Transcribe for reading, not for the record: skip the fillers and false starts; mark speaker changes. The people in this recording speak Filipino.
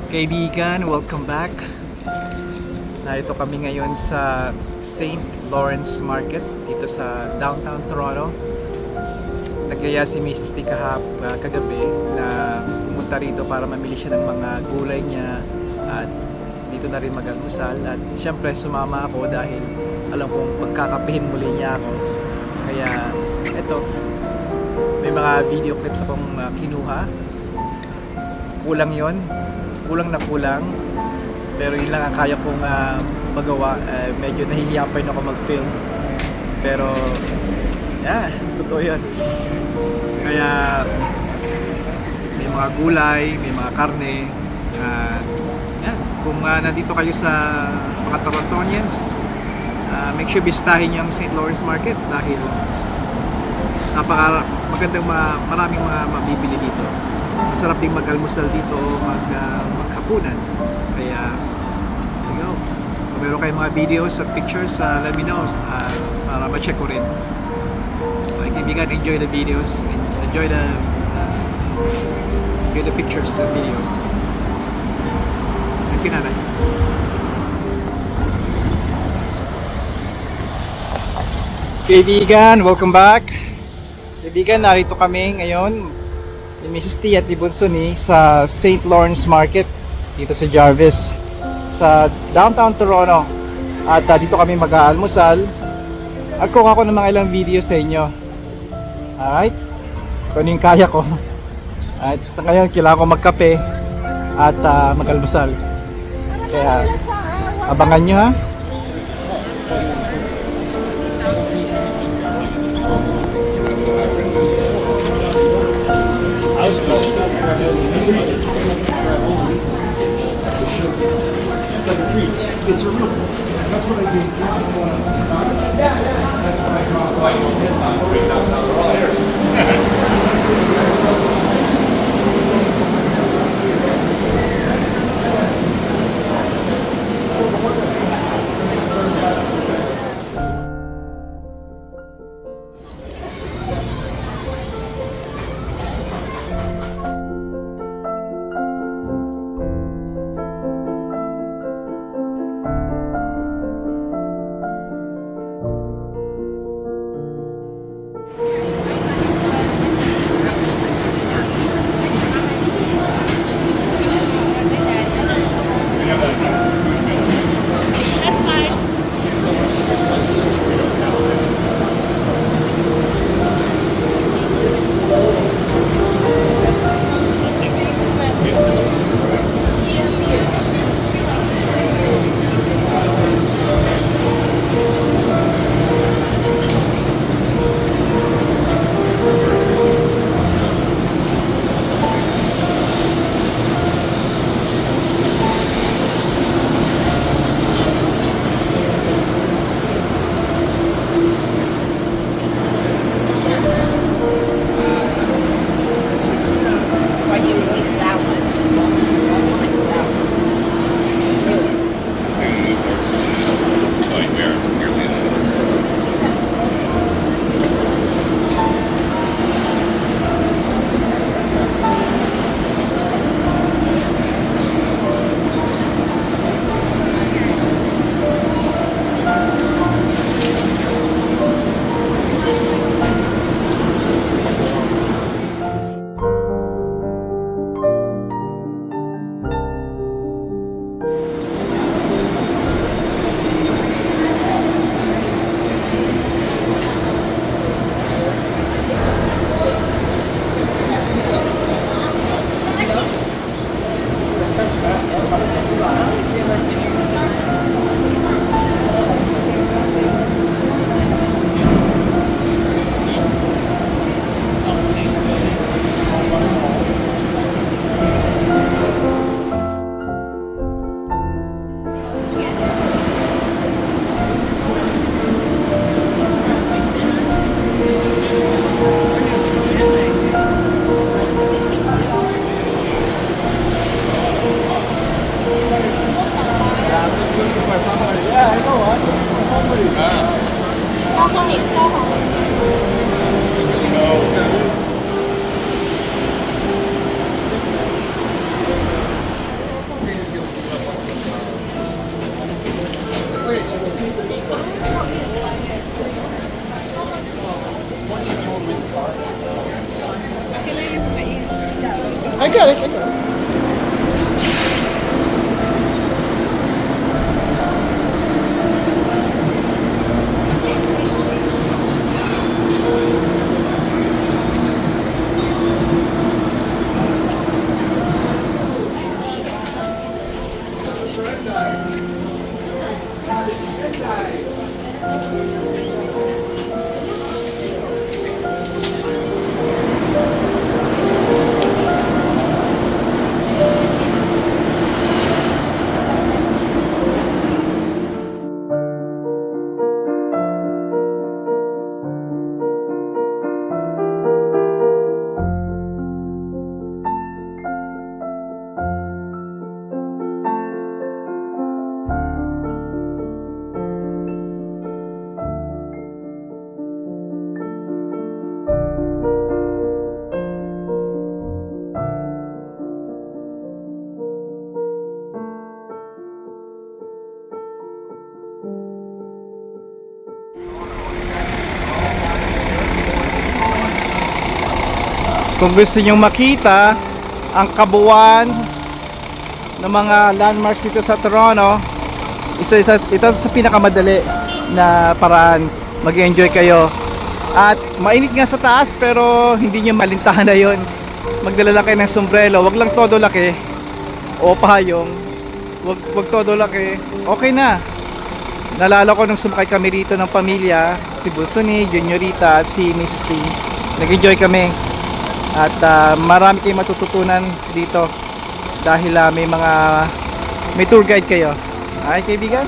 Speaker 1: Kaibigan, welcome back. Narito kami ngayon sa St. Lawrence Market dito sa downtown Toronto. Nagkaya si Mrs. T kagabi na pumunta rito para mamili siya ng mga gulay niya at dito na rin mag-almusal. At syempre sumama ako dahil alam kong pagkakapihin muli niya ako. Kaya eto, may mga video clips akong kinuha. Kulang yon, kulang na kulang, pero yun lang ang kaya kong magawa. Medyo nahihiya pa rin ako mag-film, pero yeah, totoo yun. Kaya may mga gulay, may mga karne. Yan, kung nandito kayo sa mga Torontonians, make sure bisitahin yung St. Lawrence Market dahil magandang maraming mga mabibili dito. Masarap ding mag-almusal dito, maghapunan. Kaya, there you go. Kung meron kayong mga videos at pictures, let me know para ma-check ko rin. Okay, kaibigan, enjoy the videos, enjoy the pictures and videos. Thank you, nanay. Kaibigan, welcome back. Kaibigan, narito kami ngayon ni Mrs. T at ni Bunso ni sa St. Lawrence Market dito sa Jarvis sa downtown Toronto. At dito kami mag-aalmusal at kung ako ng mga ilang video sa inyo. Alright, kung ano yung kaya ko. At sa ngayon kailangan ko magkape at mag-almusal, kaya abangan nyo, ha.
Speaker 2: It's a real. That's what I did. That's what I
Speaker 1: I got it. I got it. Kung gusto nyong makita ang kabuuan ng mga landmarks dito sa Toronto, ito sa pinakamadali na paraan mag-enjoy kayo. At mainit nga sa taas pero hindi nyo malintahan na yun. Magdala lang kayo ng sombrero, wag lang todo laki o payong, wag todo laki, okay na. Nalala ko nung sumakay kami rito ng pamilya, si Busoni, Juniorita at si Mrs. T. Nag-enjoy kami. At marami kayong matututunan dito dahil may tour guide kayo. Ay kaibigan?